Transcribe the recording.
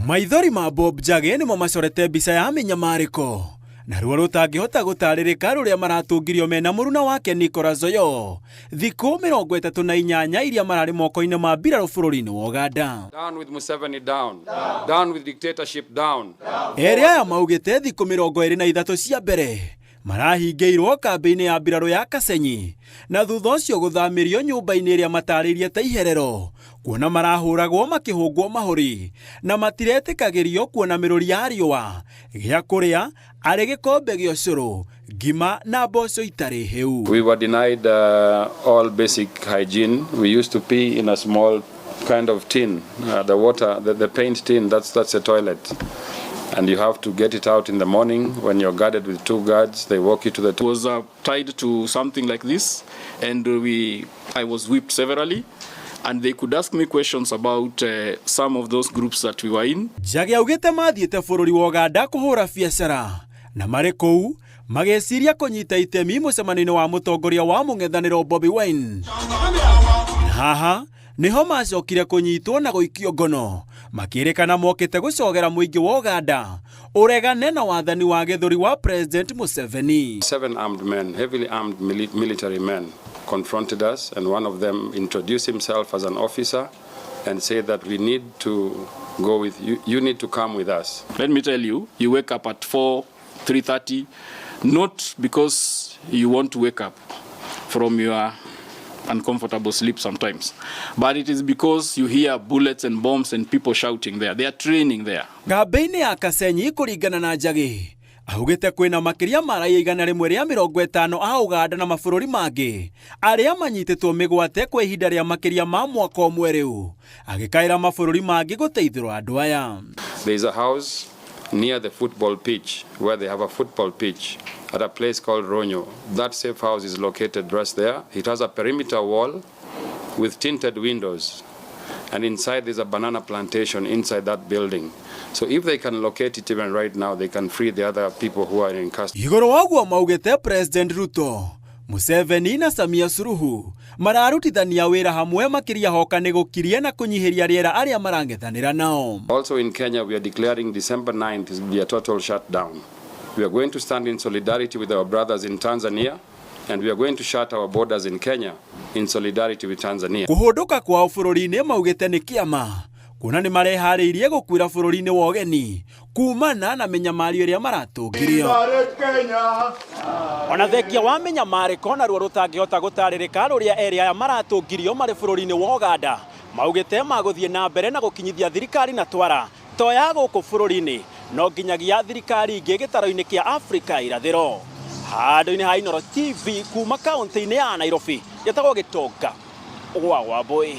Maithori ma Bob Njagi nimo macorete mbica ya Mĩnyamarĩko na ruo rũtangĩhota gũtarĩrĩka rũrĩa maratũngirio mena mũruna wake Oyoo thikũ 38 iria mararĩ moko-inĩ ma mbirarũ bũrũri-inĩ wa Uganda. Down with Museveni, down. Down with dictatorship, down. Erĩ aya maugĩte thikũ 23 cia mbere marahingĩirwo kambĩ-inĩ ya mbirarũ ya Kasenyi na thutha ũcio gũthamĩrio nyũmba-inĩ ĩrĩa matarĩirie ta iherero kuona marahũragwo makĩhũngwo mahũri na matiretĩkagĩrio kuona mĩrũri ya riũa gĩa kũrĩa arĩ gĩkombe gĩa ũcũrũ ngima na mboco itarĩ hĩu. We were denied all basic hygiene. We used to pee in a small kind of tin, the water, the paint tin, that's a toilet. And you have to get it out in the morning when you're guarded with 2 guards. They walk you to the It was tied to something like this, and I was whipped severally, and they could ask me questions about some of those groups that we were in. Njagi augĩte mathiĩte bũrũri wa Uganda kũhũra biacara na marĩ kũu mageciria kũnyita itemi mũcemanio-inĩ wa mũtongoria wa mũng'ethanĩro Bobi Wine. Haha niho macokire kũnyitwo na gũikio ngono makĩrĩkana mokĩte gũcogera mũingĩ wa Uganda ũregane na wathani wa gĩthũri wa President Museveni. 7 armed men, heavily armed military men, confronted us, and one of them introduced himself as an officer and said that we need to go with you. You need to come with us. Let me tell you, you wake up at 3:30, not because you want to wake up from your uncomfortable sleep sometimes, but it is because you hear bullets and bombs and people shouting there. They are training there. Kambĩ-inĩ ya Kasenyi kũringana na Njagi augĩte kwĩna makĩria ma raia 150 a Uganda na mabũrũri mangĩ arĩa manyitĩtwo mĩgwate kwa ihinda rĩa makĩria ma mwaka ũmwe rĩu agĩkaĩra mabũrũri mangĩ gũteithĩrwo andũ aya. There is a house near the football pitch where they have a football pitch at a place called Oyoo. That safe house is located just there. It has a perimeter wall with tinted windows, and inside there's a banana plantation inside that building. So if they can locate it even right now, they can free the other people who are in custody. Igũrũ waguo maugĩte President Ruto, Museveni na Samia Suluhu mararutithania wĩra hamwe makĩria hoka nĩ gũkirie na kũnyihĩria rĩera arĩa marang'ethanĩra nao. Also in Kenya, we are declaring December 9th is be a total shutdown. We are going to stand in solidarity with our brothers in Tanzania, and we are going to shut our borders in Kenya in solidarity with Tanzania. Kũhũndũka kwao bũrũri-inĩ maugĩte nĩ kĩama kuona nĩ mareharĩirie gũkuĩra bũrũri-inĩ wa ũgeni kumana na mĩnyamario ĩrĩa maratũngirio. Ona thengia wa mĩnyamarĩko na ruo rũtangĩhota gũtarĩrĩka rũrĩa erĩ aya maratũngirio marĩ bũrũri-inĩ wa Uganda maugĩte magũthiĩ na mbere na gũkinyithia thirikari na twara to ya gũkũ bũrũri-inĩ no nginyagia thirikari ingĩ gĩtaro-inĩ kĩa Afrika irathĩro. Handũ-inĩ ha Inooro TV kuma kaũntĩ-inĩ ya Nairobi gĩtagwo Gĩtonga wa Wambũi.